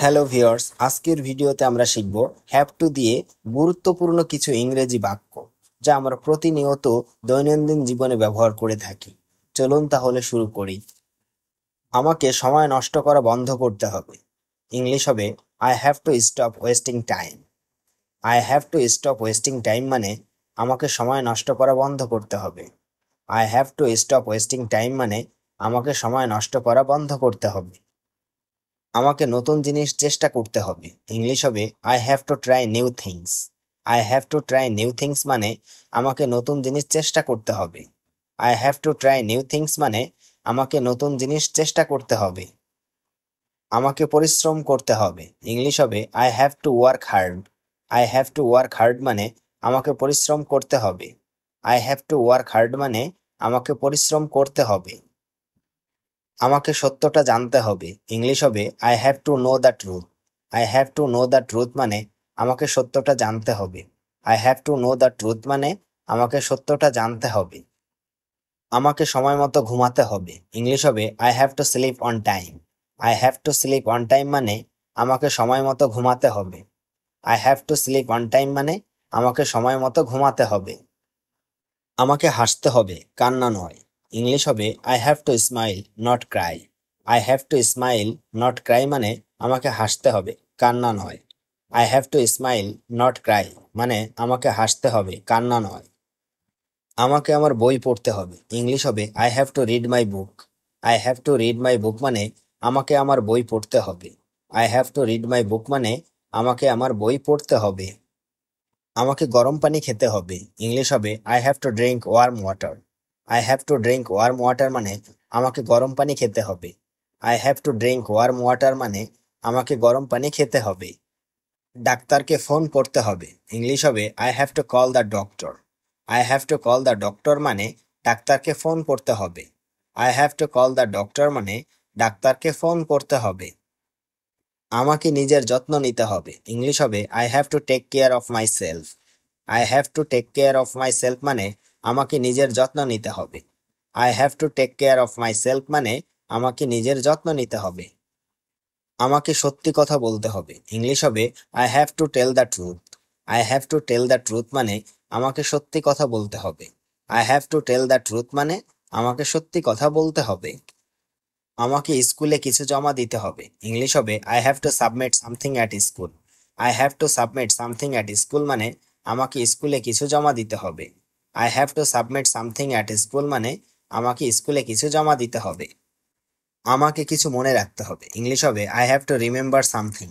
Hello viewers, আজকের ভিডিওতে আমরা শিখব হ্যাভ টু দিয়ে গুরুত্বপূর্ণ কিছু ইংরেজি বাক্য যা আমরা প্রতিনিয়ত দৈনন্দিন জীবনে ব্যবহার করে থাকি। চলুন তাহলে শুরু করি। আমাকে সময় নষ্ট করা বন্ধ করতে হবে। ইংলিশ হবে I have to stop wasting time. I have to stop wasting time মানে আমাকে সময় নষ্ট করা বন্ধ করতে হবে। I have to stop wasting time মানে আমাকে সময় নষ্ট করা বন্ধ করতে হবে। আমাকে নতুন জিনিস চেষ্টা করতে হবে। ইংলিশ হবে I have to try new things. I have to try new things মানে আমাকে নতুন জিনিস চেষ্টা করতে হবে। I have to try new things মানে আমাকে নতুন জিনিস চেষ্টা করতে হবে। আমাকে পরিশ্রম করতে হবে। ইংলিশ হবে I have to work hard. I have to work hard মানে আমাকে পরিশ্রম করতে হবে। I have to work hard মানে আমাকে পরিশ্রম করতে হবে। আমাকে সত্যটা জানতে হবে। ইংলিশ হবে I have to know the truth. I have to know the truth মানে আমাকে সত্যটা জানতে হবে। I have to know the truth মানে আমাকে সত্যটা জানতে হবে। আমাকে সময় মতো ঘুমাতে হবে। ইংলিশ হবে I have to sleep on time. I have to sleep on time মানে আমাকে সময় মতো ঘুমাতে হবে। I have to sleep on time মানে আমাকে সময় মতো ঘুমাতে হবে। আমাকে হাসতে হবে, কান্না নয়। ইংলিশ হবে I have two smile not Cry. I have two smile not Cry মানে আমাকে হাসতে হবে, কান্না নয়। I have two smile not Cry মানে আমাকে হাসতে হবে, কান্না নয়। আমাকে আমার বই পড়তে হবে। ইংলিশ হবে I have to read my book. I have to read my book মানে আমাকে আমার বই পড়তে হবে। I have to read my book মানে আমাকে আমার বই পড়তে হবে। আমাকে গরম পানি খেতে হবে। ইংলিশ হবে I have to drink worm water. I have to drink worm water মানে আমাকে গরম পানি খেতে হবে। I have to drink worm water মানে আমাকে গরম পানি খেতে হবে। ডাক্তারকে ফোন করতে হবে। ইংলিশ হবে I have to call the doctor. I have to call the doctor মানে ডাক্তারকে ফোন করতে হবে। I have to call the doctor মানে ডাক্তারকে ফোন করতে হবে। আমাকে নিজের যত্ন নিতে হবে। ইংলিশ হবে I have to take care of myself. I have to take care of myself মানে আমাকে নিজের যত্ন নিতে হবে। I have to take care of myself মানে আমাকে নিজের যত্ন নিতে হবে। আমাকে সত্যি কথা বলতে হবে। ইংলিশ হবে I have to tell the truth. I have to tell the truth মানে আমাকে সত্যি কথা বলতে হবে। I have to tell the truth মানে আমাকে সত্যি কথা বলতে হবে। আমাকে স্কুলে কিছু জমা দিতে হবে। ইংলিশ হবে I have to submit something at school. I have to submit something at school মানে আমাকে স্কুলে কিছু জমা দিতে হবে। I have to submit something at school মানে আমাকে স্কুলে কিছু জমা দিতে হবে। আমাকে কিছু মনে রাখতে হবে। ইংলিশ হবে I have to remember something.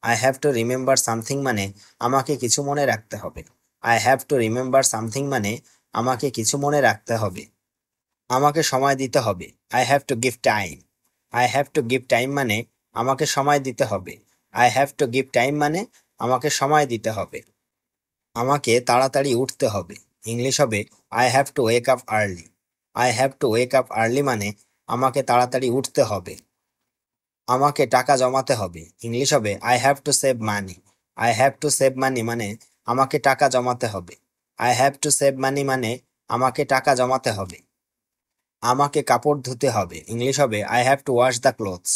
I have to remember something মানে আমাকে কিছু মনে রাখতে হবে। I have to remember something মানে আমাকে কিছু মনে রাখতে হবে। আমাকে সময় দিতে হবে। I have to give time. I have to give time মানে আমাকে সময় দিতে হবে। I have to give time মানে আমাকে সময় দিতে হবে। আমাকে তাড়াতাড়ি উঠতে হবে। ইংলিশ হবে I have two wake up early. I have two wake up early মানে আমাকে তাড়াতাড়ি উঠতে হবে। আমাকে টাকা জমাতে হবে। ইংলিশ হবে I have to save money. I have to save মানি মানে আমাকে টাকা জমাতে হবে। আই হ্যাভ টু সেভ মানি মানে আমাকে টাকা জমাতে হবে। আমাকে কাপড় ধুতে হবে। ইংলিশ হবে I have two wash the clothes.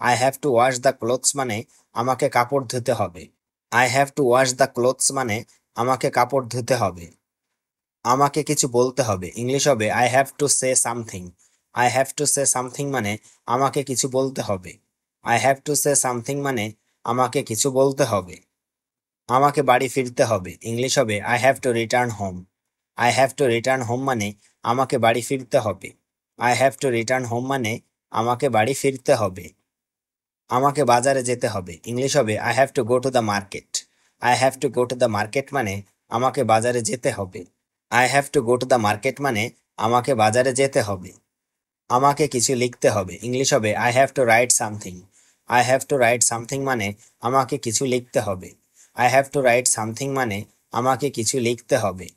I have two wash the clothes মানে আমাকে কাপড় ধুতে হবে। I have two wash the clothes মানে আমাকে কাপড় ধুতে হবে। আমাকে কিছু বলতে হবে। ইংলিশ হবে I have to say something. I have to say something মানে আমাকে কিছু বলতে হবে। I have to say something মানে আমাকে কিছু বলতে হবে। আমাকে বাড়ি ফিরতে হবে। ইংলিশ হবে I have two return home. I have two return home মানে আমাকে বাড়ি ফিরতে হবে। I have two return home মানে আমাকে বাড়ি ফিরতে হবে। আমাকে বাজারে যেতে হবে। ইংলিশ হবে I have to go to the market. I have to go to the market মানে আমাকে বাজারে যেতে হবে। I have to go to the market মানে আমাকে বাজারে যেতে হবে। আমাকে কিছু লিখতে হবে। ইংলিশ হবে I have to write something. I have to write something মানে আমাকে কিছু লিখতে হবে। I have to write something মানে আমাকে কিছু লিখতে হবে।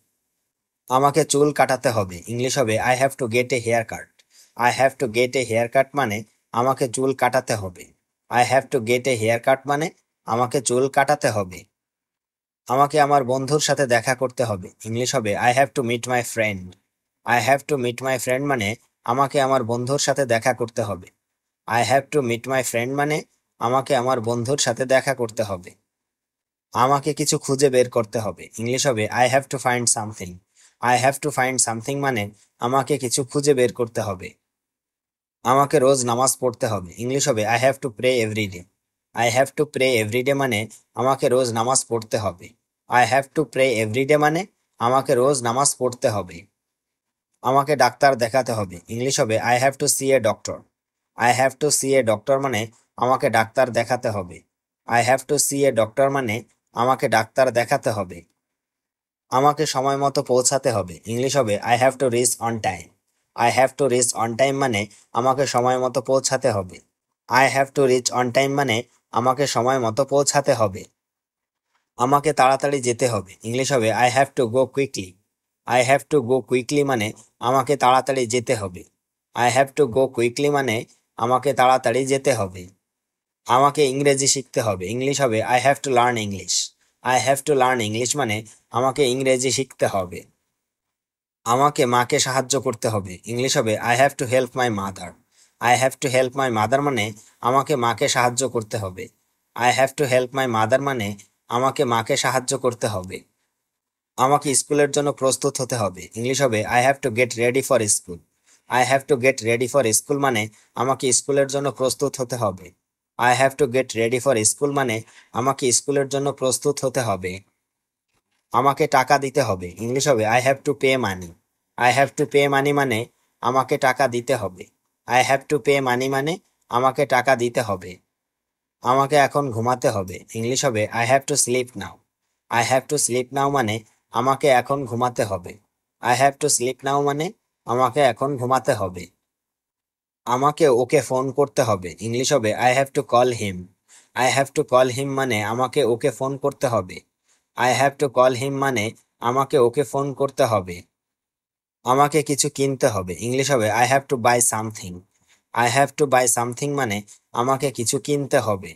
আমাকে চুল কাটাতে হবে। ইংলিশ হবে I have to get a haircut. I have to get a haircut মানে আমাকে চুল কাটাতে হবে। I have to get a haircut মানে আমাকে চুল কাটাতে হবে। আমাকে আমার বন্ধুর সাথে দেখা করতে হবে। ইংলিশ হবে I have to meet my friend. I have to meet my friend মানে আমাকে আমার বন্ধুর সাথে দেখা করতে হবে। I have to meet my friend মানে আমাকে আমার বন্ধুর সাথে দেখা করতে হবে। আমাকে কিছু খুঁজে বের করতে হবে, ইংলিশ হবে I have to find something. I have to find something মানে আমাকে কিছু খুঁজে বের করতে হবে। আমাকে রোজ নামাজ পড়তে হবে, ইংলিশ হবে I have to pray every day. I have to pray every day মানে আমাকে রোজ নামাজ পড়তে হবে। I have to pray every day মানে আমাকে রোজ নামাজ পড়তে হবে। আমাকে ডাক্তার দেখাতে হবে, ইংলিশ হবে I have to see a doctor. I have to see a doctor মানে আমাকে ডাক্তার দেখাতে হবে। I have to see a doctor মানে আমাকে ডাক্তার দেখাতে হবে। আমাকে সময় মতো পৌঁছাতে হবে, ইংলিশ হবে I have to reach on time. I have to reach on time মানে আমাকে সময় মতো পৌঁছাতে হবে। I have to reach on time মানে আমাকে সময় মতো পৌঁছাতে হবে। আমাকে তাড়াতাড়ি যেতে হবে, ইংলিশ হবে I have to go quickly. I have to go quickly মানে আমাকে তাড়াতাড়ি যেতে হবে। I have to go quickly মানে আমাকে তাড়াতাড়ি যেতে হবে। আমাকে ইংরেজি শিখতে হবে, ইংলিশ হবে I have to learn English. I have to learn English মানে আমাকে ইংরেজি শিখতে হবে। আমাকে মাকে সাহায্য করতে হবে, ইংলিশ হবে I have to help my mother. I have to help my mother মানে আমাকে মাকে সাহায্য করতে হবে। I have to help my mother মানে আমাকে মাকে সাহায্য করতে হবে। আমাকে স্কুলের জন্য প্রস্তুত হতে হবে, ইংলিশ হবে I have to get ready for school. I have to get ready for school মানে আমাকে স্কুলের জন্য প্রস্তুত হতে হবে। I have to get ready for school মানে আমাকে স্কুলের জন্য প্রস্তুত হতে হবে। আমাকে টাকা দিতে হবে, ইংলিশ হবে I have to pay money. I have to pay money মানে আমাকে টাকা দিতে হবে। I have to pay money মানে আমাকে টাকা দিতে হবে। আমাকে এখন ঘুমাতে হবে, ইংলিশ হবে I have to sleep now. I have to sleep now মানে আমাকে এখন ঘুমাতে হবে। I have to sleep now মানে আমাকে এখন ঘুমাতে হবে। আমাকে ওকে ফোন করতে হবে, ইংলিশ হবে I have to call him. I have to call him মানে আমাকে ওকে ফোন করতে হবে। I have to call him মানে আমাকে ওকে ফোন করতে হবে। আমাকে কিছু কিনতে হবে, ইংলিশ হবে I have to buy something. I have to buy something মানে আমাকে কিছু কিনতে হবে।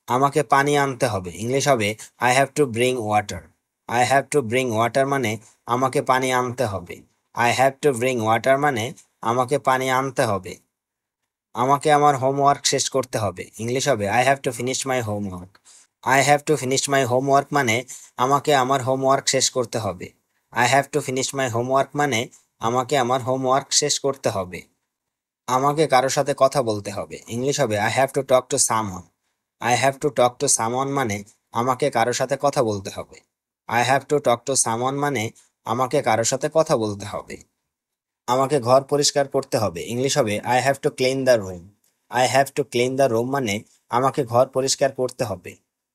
আমাকে পানি আনতে হবে, ইংলিশ হবে I have to bring water. I have to bring water মানে আমাকে পানি আনতে হবে। I have to bring water মানে আমাকে পানি আনতে হবে। আমাকে আমার হোমওয়ার্ক শেষ করতে হবে, ইংলিশ হবে I have to finish my homework. I have to finish my homework মানে আমাকে আমার হোমওয়ার্ক শেষ করতে হবে। I have to finish my homework মানে আমাকে আমার হোমওয়ার্ক শেষ করতে হবে। আমাকে কারোর সাথে কথা বলতে হবে, ইংলিশ হবে I have to talk to someone. I have to talk to someone মানে আমাকে কারোর সাথে কথা বলতে হবে। I have to talk to someone মানে আমাকে কারোর সাথে কথা বলতে হবে। আমাকে ঘর পরিষ্কার করতে হবে, ইংলিশ হবে I have to clean the room. I have to clean the room মানে আমাকে ঘর পরিষ্কার করতে হবে।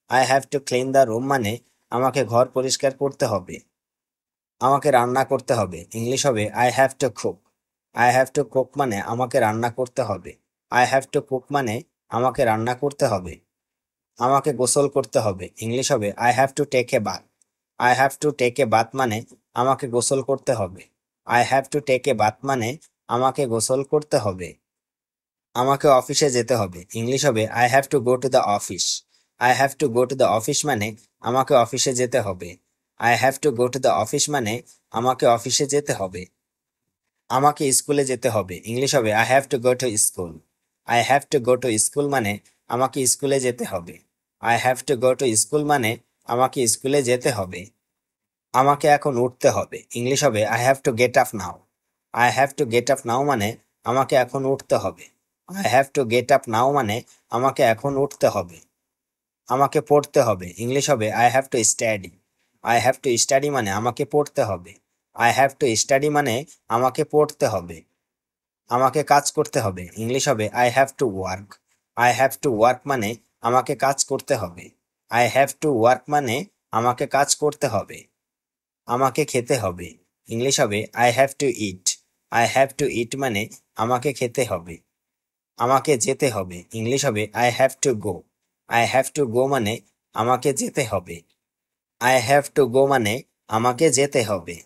I have to clean the room মানে আমাকে ঘর পরিষ্কার করতে হবে। আমাকে রান্না করতে হবে, ইংলিশ হবে I have to cook. I have to cook মানে আমাকে রান্না করতে হবে। আই হ্যাভ টু কুক মানে আমাকে রান্না করতে হবে। আমাকে গোসল করতে হবে, ইংলিশ হবে I have to take a bath. I have to take a bath মানে আমাকে গোসল করতে হবে। I have to take a bath মানে আমাকে গোসল করতে হবে। আমাকে অফিসে যেতে হবে, ইংলিশ হবে I have to go to the office. I have to go to the office মানে আমাকে অফিসে যেতে হবে। I have to go to the office মানে আমাকে অফিসে যেতে হবে। আমাকে স্কুলে যেতে হবে, ইংলিশ হবে I have to go to school. I have to go to school মানে আমাকে স্কুলে যেতে হবে। I have to go to school মানে আমাকে স্কুলে যেতে হবে। আমাকে এখন উঠতে হবে, ইংলিশ হবে I have to get up now. I have to get up নাও মানে আমাকে এখন উঠতে হবে। I have to get up নাও মানে আমাকে এখন উঠতে হবে। আমাকে পড়তে হবে, ইংলিশ হবে I have to study. I have to study মানে আমাকে পড়তে হবে। আই হ্যাভ টু স্টাডি মানে আমাকে পড়তে হবে। আমাকে কাজ করতে হবে, ইংলিশ হবে I have to work. I have to work মানে আমাকে কাজ করতে হবে। আই হ্যাভ টু ওয়ার্ক মানে আমাকে কাজ করতে হবে। আমাকে খেতে হবে, ইংলিশ হবে I have to eat. I have to eat মানে আমাকে খেতে হবে। আমাকে যেতে হবে, ইংলিশ হবে I have to go. I have to go মানে আমাকে যেতে হবে। আই হ্যাভ টু গো মানে আমাকে যেতে হবে।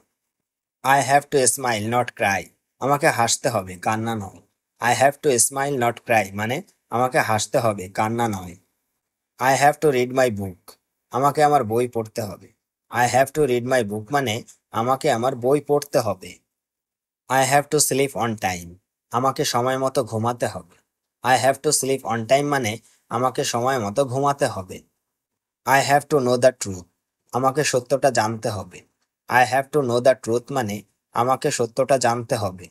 I have two smile not Cry, আমাকে হাসতে হবে কান্না নয়। I have two smile not Cry মানে আমাকে হাসতে হবে কান্না নয়। I have to read my বুক, আমাকে আমার বই পড়তে হবে। I have to read my book মানে আমাকে আমার বই পড়তে হবে। I have to sleep on time, আমাকে সময় মতো ঘুমাতে হবে। I have to sleep on time মানে আমাকে সময় মতো ঘুমাতে হবে। I have to know the truth, আমাকে সত্যটা জানতে হবে। I have to know the truth মানে আমাকে সত্যটা জানতে হবে।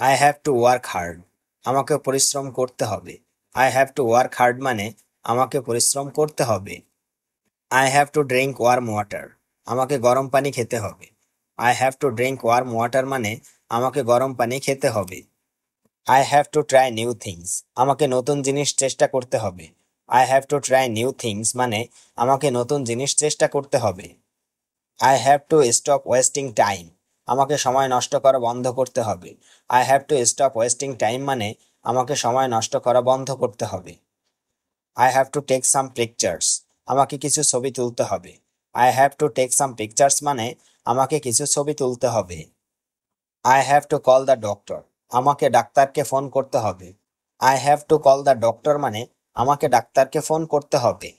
I have to work hard, আমাকে পরিশ্রম করতে হবে। I have to work hard মানে আমাকে পরিশ্রম করতে হবে। I have to drink worm water, আমাকে গরম পানি খেতে হবে। I have to drink worm water মানে আমাকে গরম পানি খেতে হবে। I have to try new things, আমাকে নতুন জিনিস চেষ্টা করতে হবে। I have to try new things মানে আমাকে নতুন জিনিস চেষ্টা করতে হবে। I have to stop wasting time, আমাকে সময় নষ্ট করা বন্ধ করতে হবে। I have to stop wasting time মানে আমাকে সময় নষ্ট করা বন্ধ করতে হবে। I have to take some pictures, আমাকে কিছু ছবি তুলতে হবে। I have to take some pictures মানে আমাকে কিছু ছবি তুলতে হবে। I have to call the doctor, আমাকে ডাক্তারকে ফোন করতে হবে। I have to call the doctor মানে আমাকে ডাক্তারকে ফোন করতে হবে।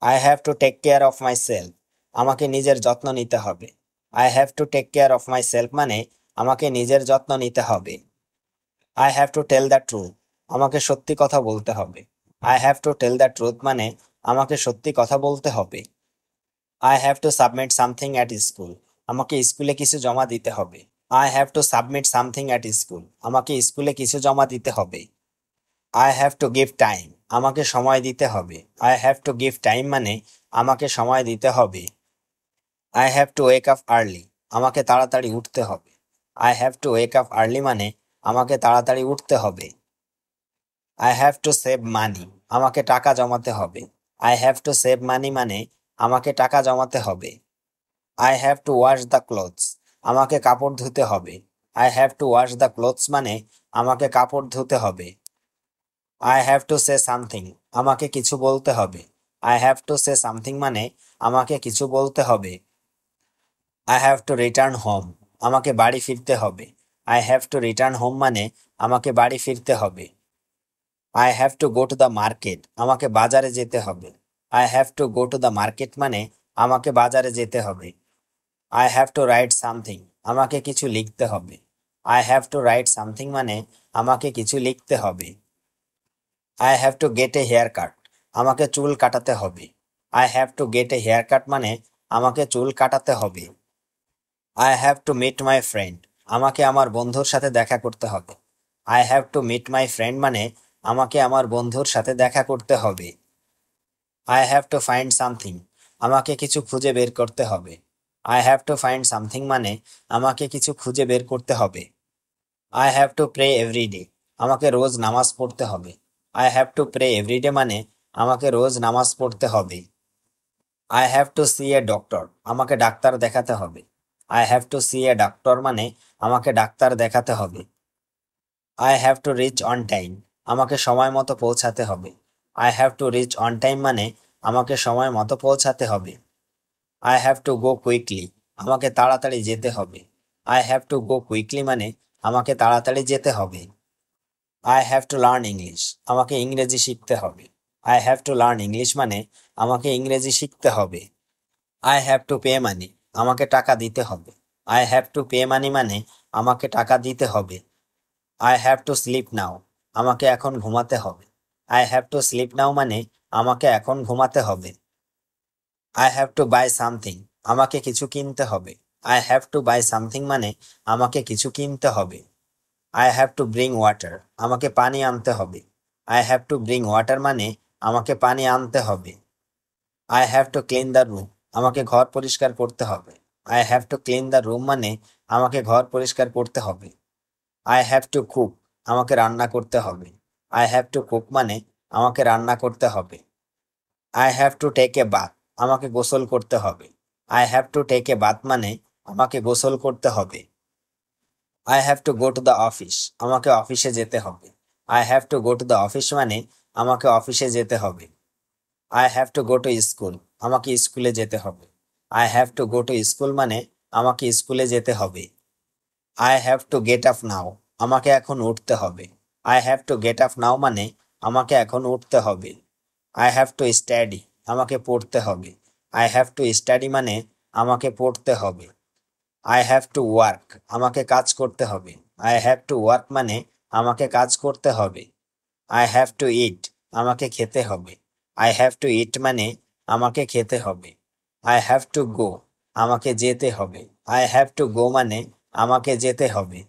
I have to take care of myself, আমাকে নিজের যত্ন নিতে হবে। I have to take care of myself মানে আমাকে নিজের যত্ন নিতে হবে। I have to tell the truth, আমাকে সত্যি কথা বলতে হবে। I have to tell the truth মানে আমাকে সত্যি কথা বলতে হবে। I have to submit something at school, আমাকে স্কুলে কিছু জমা দিতে হবে। I have to submit something at school, আমাকে স্কুলে কিছু জমা দিতে হবে। I have to give time, আমাকে সময় দিতে হবে। I have to give time মানে আমাকে সময় দিতে হবে। I have two wake up early, আমাকে তাড়াতাড়ি উঠতে হবে। I have two wake up early মানে আমাকে তাড়াতাড়ি উঠতে হবে। আই হ্যাভ টু সেভ মানি, আমাকে টাকা জমাতে হবে। আই হ্যাভ টু সেভ মানি মানে আমাকে টাকা জমাতে হবে। I have two wash the clothes, আমাকে কাপড় ধুতে হবে। I have two wash the clothes মানে আমাকে কাপড় ধুতে হবে। I have to say something, আমাকে কিছু বলতে হবে। I have to say something মানে আমাকে কিছু বলতে হবে। I have two return home, আমাকে বাড়ি ফিরতে হবে। I have two return home মানে আমাকে বাড়ি ফিরতে হবে। I have to go to the market, আমাকে বাজারে যেতে হবে। I have to go to the market মানে আমাকে বাজারে যেতে হবে। I have to write something, আমাকে কিছু লিখতে হবে। I have to write something মানে আমাকে কিছু লিখতে হবে। I have to get a haircut, আমাকে চুল কাটাতে হবে। I have to get a haircut মানে আমাকে চুল কাটাতে হবে। I have to meet my friend, আমাকে আমার বন্ধুর সাথে দেখা করতে হবে। I have to meet my friend মানে আমাকে আমার বন্ধুর সাথে দেখা করতে হবে। I have to find something, আমাকে কিছু খুঁজে বের করতে হবে। I have to find something মানে আমাকে কিছু খুঁজে বের করতে হবে। I have to pray every day, আমাকে রোজ নামাজ পড়তে হবে। I have to pray every day মানে আমাকে রোজ নামাজ পড়তে হবে। I have to see a doctor, আমাকে ডাক্তার দেখাতে হবে। I have to see a doctor মানে আমাকে ডাক্তার দেখাতে হবে। I have to reach on time, আমাকে সময় মতো পৌঁছাতে হবে। I have to reach on time মানে আমাকে সময় মতো পৌঁছাতে হবে। I have to go quickly, আমাকে তাড়াতাড়ি যেতে হবে। I have to go quickly মানে আমাকে তাড়াতাড়ি যেতে হবে। I have to learn English, আমাকে ইংরেজি শিখতে হবে। I have to learn English মানে আমাকে ইংরেজি শিখতে হবে। I have to pay money, আমাকে টাকা দিতে হবে। I have to pay money মানে আমাকে টাকা দিতে হবে। I have to sleep now, আমাকে এখন ঘুমাতে হবে। I have to sleep now মানে আমাকে এখন ঘুমাতে হবে। I have to buy something, আমাকে কিছু কিনতে হবে। I have to buy something মানে আমাকে কিছু কিনতে হবে। I have to bring water, আমাকে পানি আনতে হবে। I have to bring water মানে আমাকে পানি আনতে হবে। I have to clean the room, আমাকে ঘর পরিষ্কার করতে হবে। I have to clean the room মানে আমাকে ঘর পরিষ্কার করতে হবে। আই হ্যাভ টু কুক, আমাকে রান্না করতে হবে। আই হ্যাভ টু কুক মানে আমাকে রান্না করতে হবে। I have to take a bath, আমাকে গোসল করতে হবে। I have to take a bath মানে আমাকে গোসল করতে হবে। I have to go to the office, আমাকে অফিসে যেতে হবে। I have to go to the office মানে আমাকে অফিসে যেতে হবে। I have to go to school, আমাকে স্কুলে যেতে হবে। I have to go to school মানে আমাকে স্কুলে যেতে হবে। I have to get up নাও, আমাকে এখন উঠতে হবে। I have to get up নাও মানে আমাকে এখন উঠতে হবে। আই হ্যাভ টু স্টাডি, আমাকে পড়তে হবে। আই হ্যাভ টু স্টাডি মানে আমাকে পড়তে হবে। আই হ্যাভ টু ওয়ার্ক, আমাকে কাজ করতে হবে। আই হ্যাভ টু ওয়ার্ক মানে আমাকে কাজ করতে হবে। আই হ্যাভ টু ইট, আমাকে খেতে হবে। আই হ্যাভ টু ইট মানে আমাকে খেতে হবে। আই হ্যাভ টু গো আমাকে যেতে হবে। আই হ্যাভ টু গো মানে আমাকে যেতে হবে।